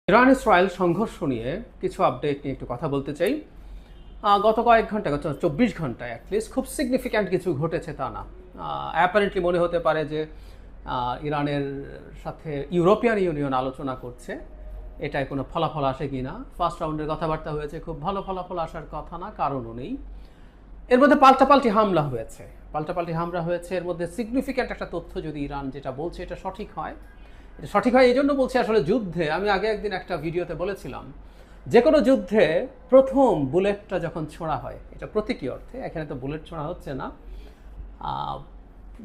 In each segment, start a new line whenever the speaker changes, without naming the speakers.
Iran Israel সংঘর্ষ নিয়ে কিছু আপডেট নিয়ে একটু কথা বলতে চাই। গত কয়েক ঘন্টা, গত 24 ঘন্টায় অ্যাটলিস্ট খুব সিগনিফিক্যান্ট কিছু ঘটেছে তা না। অ্যাপারেন্টলি মনে হতে পারে যে ইরানের সাথে ইউরোপিয়ান ইউনিয়ন আলোচনা করছে, এটায় কোনো ফলাফল আসে কি না। ফার্স্ট রাউন্ডের কথাবার্তা হয়েছে, খুব ভালো ফলাফল আসার কথা না, কারণও নেই। এর মধ্যে পাল্টাপাল্টি হামলা হয়েছে। এর মধ্যে সিগনিফিক্যান্ট একটা তথ্য, যদি ইরান যেটা বলছে এটা সঠিক হয়, এই জন্য বলছি, আসলে যুদ্ধে আমি আগে একদিন একটা ভিডিওতে বলেছিলাম, যে কোনো যুদ্ধে প্রথম বুলেটটা যখন ছোঁড়া হয়, এটা প্রতীকী অর্থে, এখানে তো বুলেট ছোঁড়া হচ্ছে না,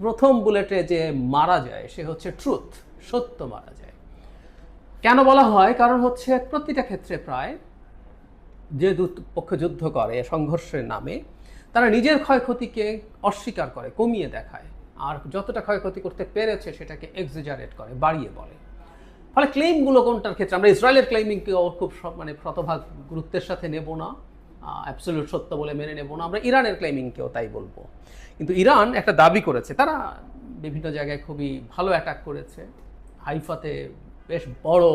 প্রথম বুলেটে যে মারা যায় সে হচ্ছে ট্রুথ, সত্য মারা যায়। কেন বলা হয়? কারণ হচ্ছে প্রতিটা ক্ষেত্রে প্রায় যে পক্ষ যুদ্ধ করে সংঘর্ষের নামে, তারা নিজের ক্ষয়ক্ষতিকে অস্বীকার করে, কমিয়ে দেখায়, আর যতটা ক্ষয়ক্ষতি করতে পেরেছে সেটাকে এক্সিজারেট করে, বাড়িয়ে বলে। ফলে ক্লেইমগুলো কোনটার ক্ষেত্রে আমরা ইসরায়েলের ক্লেইমিংকেও খুব শতভাগ গুরুত্বের সাথে নেব না, অ্যাবসলিউট সত্য বলে মেনে নেব না। আমরা ইরানের ক্লেইমিংকেও তাই বলবো। কিন্তু ইরান একটা দাবি করেছে, তারা বিভিন্ন জায়গায় খুবই ভালো অ্যাটাক করেছে। হাইফাতে বেশ বড়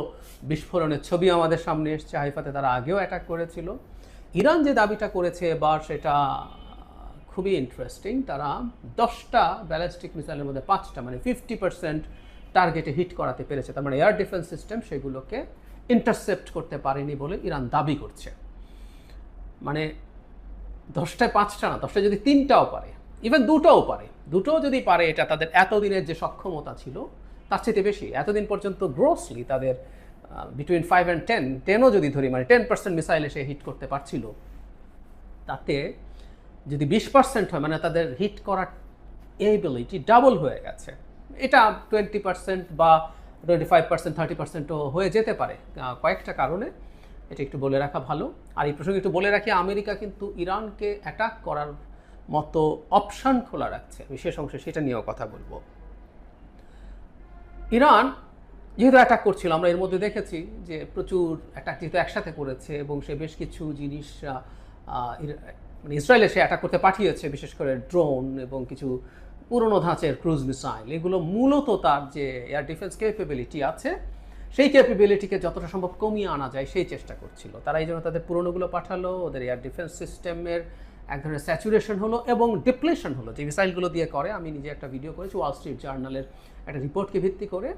বিস্ফোরণের ছবি আমাদের সামনে এসছে। হাইফাতে তারা আগেও অ্যাটাক করেছিল। ইরান যে দাবিটা করেছে এবার, সেটা খুবই ইন্টারেস্টিং। তারা 10টা ব্যালিস্টিক মিসাইলের মধ্যে 5টা, মানে 50% টার্গেটে হিট করাতে পেরেছে। তার মানে এয়ার ডিফেন্স সিস্টেম সেগুলোকে ইন্টারসেপ্ট করতে পারেনি বলে ইরান দাবি করছে। মানে 10টায় 5টা না, 10টায় যদি 3টাও পারে, ইভেন 2টাও পারে, 2টো যদি পারে, এটা তাদের এতদিনের যে সক্ষমতা ছিল তার চেয়ে বেশি। এতদিন পর্যন্ত গ্রোসলি তাদের বিটুইন 5 and 10ও যদি ধরি, মানে 10% মিসাইল এসে হিট করতে পারছিল, তাতে যদি 20% হয়, মানে তাদের হিট করার এবিলিটি ডাবল হয়ে গেছে। এটা 20% বা 25%, 30%ও হয়ে যেতে পারে কয়েকটা কারণে। এটা একটু বলে রাখা ভালো। আর এই প্রসঙ্গে একটু বলে রাখি, আমেরিকা কিন্তু ইরানকে অ্যাটাক করার মতো অপশান খোলা রাখছে। বিশেষ অংশে সেটা নিয়েও কথা বলবো। ইরান যেহেতু অ্যাটাক করছিল, আমরা এর মধ্যে দেখেছি যে প্রচুর অ্যাটাক যেহেতু একসাথে করেছে, এবং সে বেশ কিছু জিনিস মানে ইসরায়েলে সে অ্যাটাক করতে পাঠিয়েছে, বিশেষ করে ড্রোন এবং কিছু পুরনো ধাঁচের ক্রুজ মিসাইল। এগুলো মূলত তার যে এয়ার ডিফেন্স ক্যাপেবিলিটি আছে, সেই ক্যাপেবিলিটিকে যতটা সম্ভব কমিয়ে আনা যায় সেই চেষ্টা করছিল তারা। এই জন্য তাদের পুরনোগুলো পাঠালো, ওদের এয়ার ডিফেন্স সিস্টেমের এক ধরনের স্যাচুরেশন হলো এবং ডিপ্লেশন হলো যে মিসাইলগুলো দিয়ে করে। আমি নিজে একটা ভিডিও করেছি ওয়াল স্ট্রিট জার্নালের একটা রিপোর্টকে ভিত্তি করে।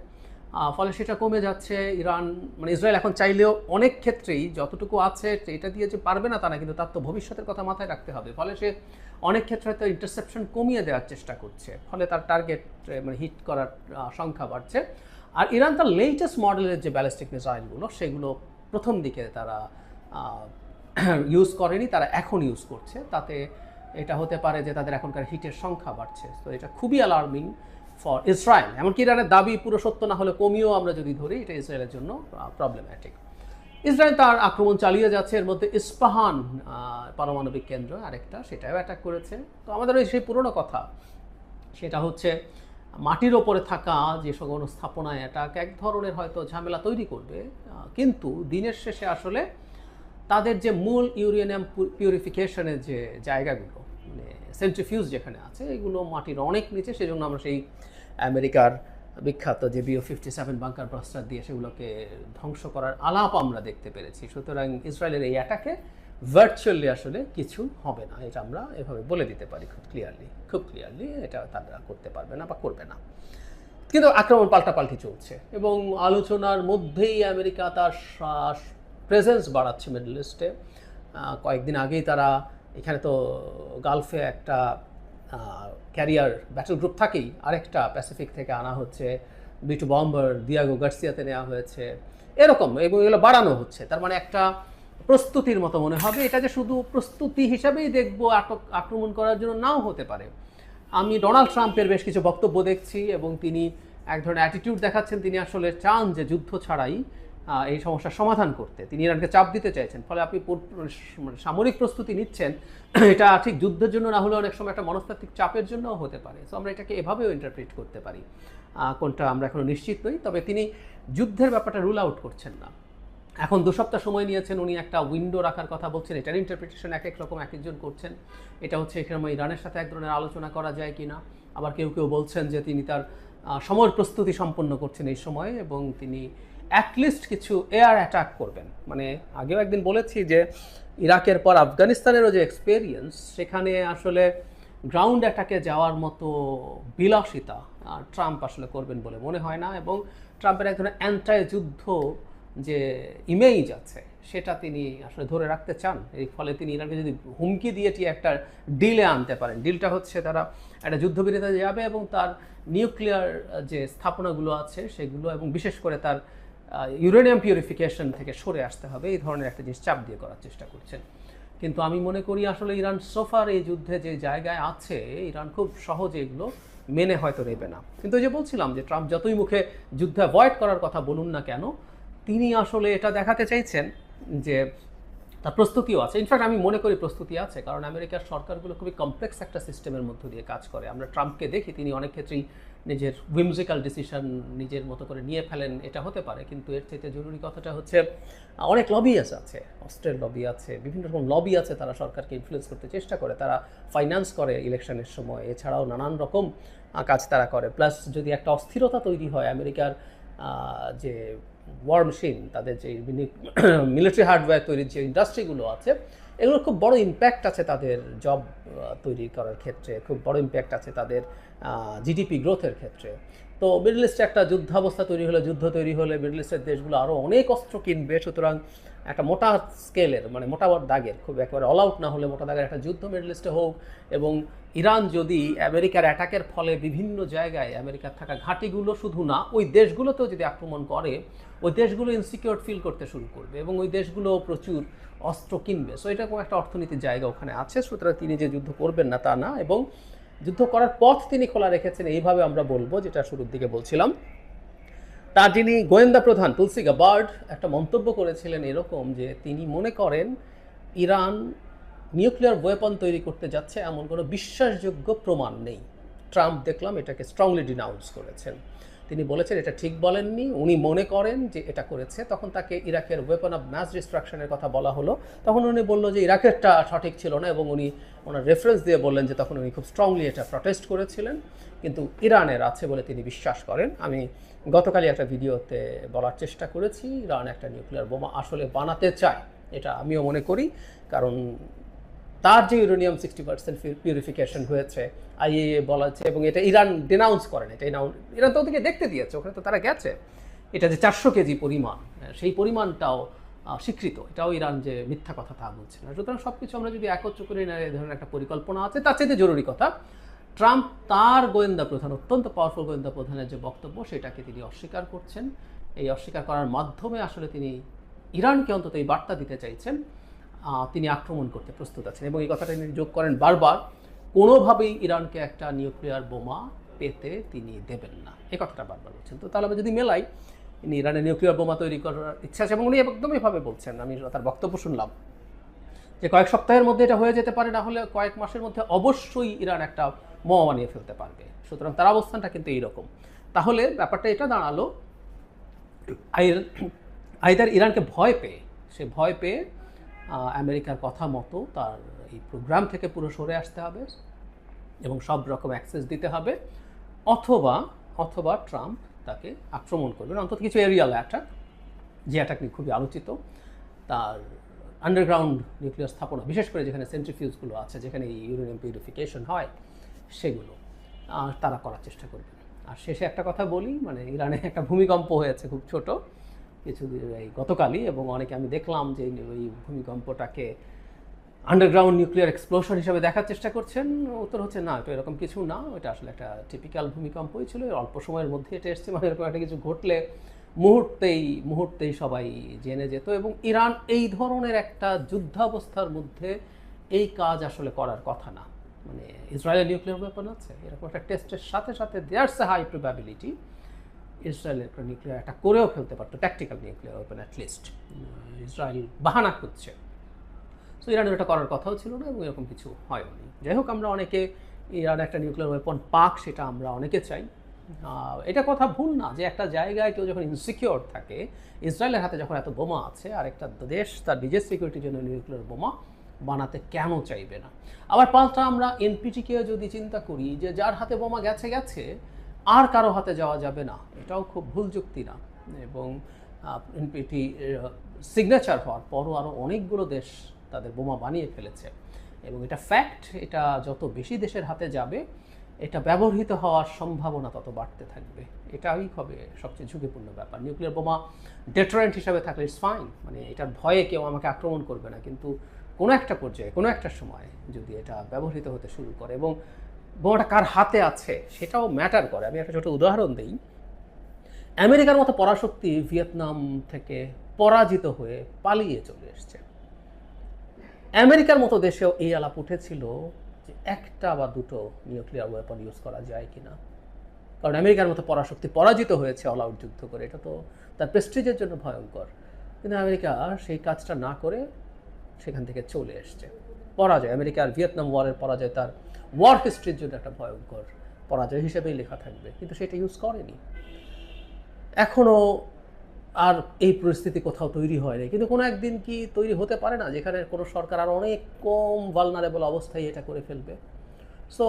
ফলে সেটা কমে যাচ্ছে। ইরান, মানে ইসরায়েল এখন চাইলেও অনেক ক্ষেত্রেই যতটুকু আছে এটা দিয়ে যে পারবে না তা না, কিন্তু তার তো ভবিষ্যতের কথা মাথায় রাখতে হবে। ফলে সে অনেক ক্ষেত্রে হয়তো ইন্টারসেপশন কমিয়ে দেওয়ার চেষ্টা করছে, ফলে তার টার্গেট মানে হিট করার সংখ্যা বাড়ছে। আর ইরান তার লেটেস্ট মডেলের যে ব্যালিস্টিক মিসাইলগুলো, সেগুলো প্রথম দিকে তারা ইউজ করেনি, তারা এখন ইউজ করছে। তাতে এটা হতে পারে যে তাদের এখনকার হিটের সংখ্যা বাড়ছে। তো এটা খুবই অ্যালার্মিং ফর ইসরায়েল। এমনকি ইরানের দাবি পুরো সত্য না হলে কমিয়েও আমরা যদি ধরি, এটা ইসরায়েলের জন্য প্রবলেম্যাটিক। ইসরায়েল তার আক্রমণ চালিয়ে যাচ্ছে। এর মধ্যে ইস্পাহান পারমাণবিক কেন্দ্র আরেকটা, সেটাও অ্যাটাক করেছে। তো আমাদের ওই সেই পুরনো কথা, সেটা হচ্ছে মাটির ওপরে থাকা যে সকল স্থাপনায় অ্যাটাক এক ধরনের হয়তো ঝামেলা তৈরি করবে, কিন্তু দিনের শেষে আসলে তাদের যে মূল ইউরেনিয়াম পিউরিফিকেশনের যে জায়গাগুলো, মানে সেন্ট্রিফিউজ যেখানে আছে, এগুলো মাটির অনেক নিচে। সেজন্য আমরা সেই আমেরিকার বিখ্যাত যে BO-57 বাংকার ব্লাস্টার দিয়ে সেগুলোকে ধ্বংস করার আলাপ আমরা দেখতে পেরেছি। সুতরাং ইসরায়েলের এই অ্যাটাকে ভার্চুয়ালি আসলে কিছু হবে না, এটা আমরা এভাবে বলে দিতে পারি খুব ক্লিয়ারলি। এটা তারা করতে পারবে না বা করবে না। কিন্তু আক্রমণ পাল্টাপাল্টি চলছে, এবং আলোচনার মধ্যেই আমেরিকা তার প্রেজেন্স বাড়াচ্ছে মিডল ইস্টে। কয়েকদিন আগেই তারা এখানে তো গালফে একটা ক্যারিয়ার ব্যাটল গ্রুপ থাকেই, আরেকটা প্যাসিফিক থেকে আনা হচ্ছে, B-2 বম্বার দিয়াগো গার্সিয়াতে নেওয়া হয়েছে, এরকম, এবং এগুলো বাড়ানো হচ্ছে। তার মানে একটা প্রস্তুতির মতো মনে হবে। এটা যে শুধু প্রস্তুতি হিসাবেই দেখবো, আক্রমণ করার জন্য নাও হতে পারে। আমি ডোনাল্ড ট্রাম্পের বেশ কিছু বক্তব্য দেখছি, এবং তিনি এক ধরনের অ্যাটিটিউড দেখাচ্ছেন। তিনি আসলে চান যে যুদ্ধ ছাড়াই এই সমস্যার সমাধান করতে। তিনি ইরানকে চাপ দিতে চাইছেন। ফলে আপনি সামরিক প্রস্তুতি নিচ্ছেন, এটা ঠিক যুদ্ধের জন্য না হলেও অনেক সময় একটা মনস্তাত্ত্বিক চাপের জন্যও হতে পারে। সো আমরা এটাকে এভাবেও ইন্টারপ্রিট করতে পারি, কোনটা আমরা এখনো নিশ্চিত নই। তবে তিনি যুদ্ধের ব্যাপারটা রুল আউট করছেন না। এখন 2 সপ্তাহ সময় নিয়েছেন, উনি একটা উইন্ডো রাখার কথা বলছেন। এটার ইন্টারপ্রিটেশন এক এক রকম, এক একজন করছেন। এটা হচ্ছে এখানে ইরানের সাথে এক ধরনের আলোচনা করা যায় কিনা। আবার কেউ কেউ বলছেন যে তিনি তার সমর প্রস্তুতি সম্পন্ন করছেন এই সময়ে, এবং তিনি অ্যাটলিস্ট কিছু এয়ার অ্যাটাক করবেন। মানে আগেও একদিন বলেছি যে ইরাকের পর আফগানিস্তানেরও যে এক্সপেরিয়েন্স, সেখানে আসলে গ্রাউন্ড অ্যাটাকে যাওয়ার মতো বিলাসিতা ট্রাম্প আসলে করবেন বলে মনে হয় না, এবং ট্রাম্পের এক ধরনের অ্যান্টাই যুদ্ধ যে ইমেজ আছে সেটা তিনি আসলে ধরে রাখতে চান। এই ফলে তিনি ইরানকে যদি হুমকি দিয়ে একটা ডিলে আনতে পারেন, ডিলটা হচ্ছে তারা একটা যুদ্ধবিরতিতে যাবে এবং তার নিউক্লিয়ার যে স্থাপনাগুলো আছে সেগুলো, এবং বিশেষ করে তার ইউরেনিয়াম পিউরিফিকেশন থেকে সরে আসতে হবে, এই ধরনের একটা জিনিস চাপ দিয়ে করার চেষ্টা করছেন। কিন্তু আমি মনে করি আসলে ইরান সোফার এই যুদ্ধে যে জায়গায় আছে, ইরান খুব সহজে এগুলো মেনে হয়তো নেবে না। কিন্তু ওই যে বলছিলাম যে ট্রাম্প যতই মুখে যুদ্ধ অ্যাভয়েড করার কথা বলুন না কেন, তিনি আসলে এটা দেখাতে চাইছেন যে তার প্রস্তুতিও আছে। ইনফ্যাক্ট আমি মনে করি প্রস্তুতি আছে, কারণ আমেরিকার সরকারগুলো খুবই কমপ্লেক্স একটা সিস্টেমের মধ্য দিয়ে কাজ করে। আমরা ট্রাম্পকে দেখি, তিনি অনেক ক্ষেত্রেই নিজের উইমজিক্যাল ডিসিশন নিজের মতো করে নিয়ে ফেলেন, এটা হতে পারে। কিন্তু এর চাইতে জরুরি কথাটা হচ্ছে অনেক লবিয়াস আছে, অস্ট্রেল লবি আছে, বিভিন্ন রকম লবি আছে, তারা সরকারকে ইনফ্লুয়েন্স করতে চেষ্টা করে, তারা ফাইন্যান্স করে ইলেকশনের সময়, এছাড়াও নানান রকম কাজ তারা করে। প্লাস যদি একটা অস্থিরতা তৈরি হয় আমেরিকার যে ওয়ার মেশিন, তাদের যে মিলিটারি হার্ডওয়্যার তৈরির যে ইন্ডাস্ট্রিগুলো আছে, এগুলোর খুব বড় ইম্প্যাক্ট আছে তাদের জব তৈরি করার ক্ষেত্রে, খুব বড় ইম্প্যাক্ট আছে তাদের জিডিপি গ্রোথের ক্ষেত্রে। তো মিডল ইস্টে একটা যুদ্ধাবস্থা তৈরি হলে, যুদ্ধ তৈরি হলে মিডল ইস্টের দেশগুলো আরও অনেক অস্ত্র কিনবে। সুতরাং একটা মোটা স্কেলের, মানে মোটা দাগের, খুব একেবারে অল আউট না হলে মোটা দাগের একটা যুদ্ধ মিডল ইস্টে হোক, এবং ইরান যদি আমেরিকার অ্যাটাকের ফলে বিভিন্ন জায়গায় আমেরিকার থাকা ঘাঁটিগুলো শুধু না, ওই দেশগুলোতেও যদি আক্রমণ করে, ওই দেশগুলো ইনসিকিউর ফিল করতে শুরু করবে এবং ওই দেশগুলো প্রচুর অস্ত্র কিনবে। সো এরকম একটা অর্থনীতির জায়গা ওখানে আছে। সুতরাং তিনি যে যুদ্ধ করবেন না তা না, এবং যুদ্ধ করার পথ তিনি খোলা রেখেছেন, এইভাবে আমরা বলবো, যেটা শুরুর দিকে বলছিলাম। তার যিনি গোয়েন্দা প্রধান তুলসি গাবার্ড একটা মন্তব্য করেছিলেন এরকম, যে তিনি মনে করেন ইরান নিউক্লিয়ার ওয়েপন তৈরি করতে যাচ্ছে এমন কোনো বিশ্বাসযোগ্য প্রমাণ নেই। ট্রাম্প দেখলাম এটাকে স্ট্রংলি ডিনাউন্স করেছেন। তিনি বলেছেন এটা ঠিক বলেননি, উনি মনে করেন যে এটা করেছে। তখন তাকে ইরাকের ওয়েপন অফ ম্যাস ডিস্ট্রাকশনের কথা বলা হলো, তখন উনি বলল যে ইরাকেরটা সঠিক ছিল না, এবং উনি ওনার রেফারেন্স দিয়ে বললেন যে তখন উনি খুব স্ট্রংলি এটা প্রটেস্ট করেছিলেন, কিন্তু ইরানের আছে বলে তিনি বিশ্বাস করেন। আমি গতকালই একটা ভিডিওতে বলার চেষ্টা করেছি, ইরান একটা নিউক্লিয়ার বোমা আসলে বানাতে চায়, এটা আমিও মনে করি। কারণ তার যে ইউরেনিয়াম 60% পিউরিফিকেশন হয়েছে আইএএ বলাছে, এবং এটা ইরান ডিনাউন্স করেন, এটা ইরান তো ওদিকে দেখতে দিয়েছে, ওখানে তো তারা গেছে। এটা যে 400 কেজি পরিমাণ, সেই পরিমাণটাও স্বীকৃত, এটাও ইরান যে মিথ্যা কথা তা বলছে না। সুতরাং সব কিছু আমরা যদি একত্র করে নেয়, এই ধরনের একটা পরিকল্পনা আছে। তার চাইতে জরুরি কথা, ট্রাম্প তার গোয়েন্দা প্রধান, অত্যন্ত পাওয়ারফুল গোয়েন্দা প্রধানের যে বক্তব্য, সেটাকে তিনি অস্বীকার করছেন। এই অস্বীকার করার মাধ্যমে আসলে তিনি ইরানকে অন্তত এই বার্তা দিতে চাইছেন তিনি আক্রমণ করতে প্রস্তুত আছেন, এবং এই কথাটা তিনি যোগ করেন বারবার, কোনোভাবেই ইরানকে একটা নিউক্লিয়ার বোমা পেতে তিনি দেবেন না, এই কথাটা বারবার বলছেন। তো তাহলে আমরা যদি মেলাই, ইনি ইরানের নিউক্লিয়ার বোমা তৈরি করার ইচ্ছা আছে, এবং উনি একদম এভাবে বলছেন। আমি তার বক্তব্য শুনলাম যে কয়েক সপ্তাহের মধ্যে এটা হয়ে যেতে পারে, না হলে কয়েক মাসের মধ্যে অবশ্যই ইরান একটা বোমা বানিয়ে ফেলতে পারবে। সুতরাং তার অবস্থানটা কিন্তু এইরকম। তাহলে ব্যাপারটা এটা দাঁড়ালো, আইদার ইরানকে ভয় পেয়ে, সে ভয় পেয়ে আমেরিকার কথা মতো তার এই প্রোগ্রাম থেকে পুরো সরে আসতে হবে এবং সব রকম অ্যাক্সেস দিতে হবে, অথবা ট্রাম্প তাকে আক্রমণ করবেন, অন্তত কিছু এরিয়াল অ্যাটাক, যে অ্যাটাক নিয়ে খুবই আলোচিত, তার আন্ডারগ্রাউন্ড নিউক্লিয়ার স্থাপনা, বিশেষ করে যেখানে সেন্ট্রিফিউজগুলো আছে, যেখানে ইউরেনিয়াম পিউরিফিকেশন হয়, সেগুলো তারা করার চেষ্টা করবেন। আর শেষে একটা কথা বলি, মানে ইরানে একটা ভূমিকম্প হয়েছে খুব ছোট এই গতকালই, এবং অনেকে আমি দেখলাম যে ওই ভূমিকম্পটাকে আন্ডারগ্রাউন্ড নিউক্লিয়ার এক্সপ্লোশন হিসেবে দেখার চেষ্টা করছেন। উত্তর হচ্ছে না, এটা এরকম কিছু না, এটা আসলে একটা টিপিক্যাল ভূমিকম্পই ছিল, অল্প সময়ের মধ্যে এটা এসছে। মানে এরকম একটা কিছু ঘটলে মুহূর্তেই সবাই জেনে যেত, এবং ইরান এই ধরনের একটা যুদ্ধাবস্থার মধ্যে এই কাজ আসলে করার কথা না। মানে ইসরায়েলের নিউক্লিয়ার ওয়েপন আছে, এরকম একটা টেস্টের সাথে সাথে দেয়ার্স এ হাই প্রবাবিলিটি ইসরায়েলের একটা নিউক্লিয়ার অ্যাটাক করেও ফেলতে পারতো, tactical nuclear weapon at least. Israel বাহানা করছে, সো ইরানের এটা করার কথাও ছিল না, এবং এরকম কিছু হয়নি। যাই হোক, আমরা অনেকে ইরান একটা নিউক্লিয়ার ওয়েপন পাক, সেটা আমরা অনেকে চাই। এটা কথা ভুল না যে একটা জায়গায় কেউ যখন ইনসিকিউর থাকে, ইসরায়েলের হাতে যখন এত বোমা আছে, আর একটা দেশ তার নিজের সিকিউরিটির জন্য নিউক্লিয়ার বোমা বানাতে কেন চাইবে না? আবার পাল্টা আমরা এনপিটিকে যদি চিন্তা করি যে যার হাতে বোমা গেছে আর কারো হাতে যাওয়া যাবে না, এটাও খুব ভুল যুক্তি না। এবং এনপিটি সিগনেচার হওয়ার পরও আরও অনেকগুলো দেশ তাদের বোমা বানিয়ে ফেলেছে এবং এটা ফ্যাক্ট। এটা যত বেশি দেশের হাতে যাবে এটা ব্যবহৃত হওয়ার সম্ভাবনা তত বাড়তে থাকবে। এটাই হবে সবচেয়ে ঝুঁকিপূর্ণ ব্যাপার। নিউক্লিয়ার বোমা ডেটারেন্ট হিসাবে থাকলে ইটস ফাইন, মানে এটার ভয়ে কেউ আমাকে আক্রমণ করবে না, কিন্তু কোনো একটা পর্যায়ে কোনো একটা সময় যদি এটা ব্যবহৃত হতে শুরু করে এবং বোমাটা কার হাতে আছে সেটাও ম্যাটার করে। আমি একটা ছোট উদাহরণ দিই। আমেরিকার মতো পরাশক্তি ভিয়েতনাম থেকে পরাজিত হয়ে পালিয়ে চলে এসছে। আমেরিকার মতো দেশেও এই আলাপ উঠেছিল যে একটা বা দুটো নিউক্লিয়ার ওয়েপন ইউজ করা যায় কিনা, কারণ আমেরিকার মতো পরাশক্তি পরাজিত হয়েছে অল আউট যুদ্ধ করে। এটা তো তার প্রেস্টিজের জন্য ভয়ঙ্কর, কিন্তু আমেরিকা সেই কাজটা না করে সেখান থেকে চলে এসছে। পরাজয়, আমেরিকার ভিয়েতনাম ওয়ারের পরাজয় তার ওয়ার হিস্ট্রির জন্য একটা ভয়ঙ্কর পরাজয় হিসেবেই লেখা থাকবে, কিন্তু সেটা ইউজ করেনি। এখনও আর এই পরিস্থিতি কোথাও তৈরি হয়নি, কিন্তু কোনো একদিন কি তৈরি হতে পারে না যেখানে কোনো সরকার আর অনেক কম ভালনারেবল অবস্থায় এটা করে ফেলবে। সো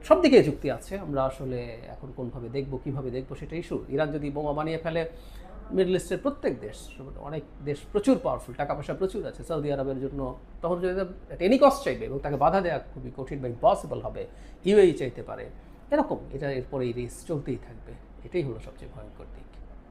সব দিকে যুক্তি আছে। আমরা আসলে এখন কোনভাবে দেখবো, কীভাবে দেখবো সেটা ইস্যু। ইরান যদি বোমা বানিয়ে ফেলে, মিডল ইস্টের প্রত্যেক দেশ, অনেক দেশ প্রচুর পাওয়ারফুল, টাকা পয়সা প্রচুর আছে সৌদি আরবের জন্য, তখন যদি এনি কস্ট চাইবে এবং তাকে বাধা দেওয়া খুবই কঠিন বা ইম্পসিবল হবে, ইউএই চাইতে পারে, এরকম এটা এরপরে এই রেস চলতেই থাকবে। এটাই হলো সবচেয়ে ভয়ঙ্কর দিক।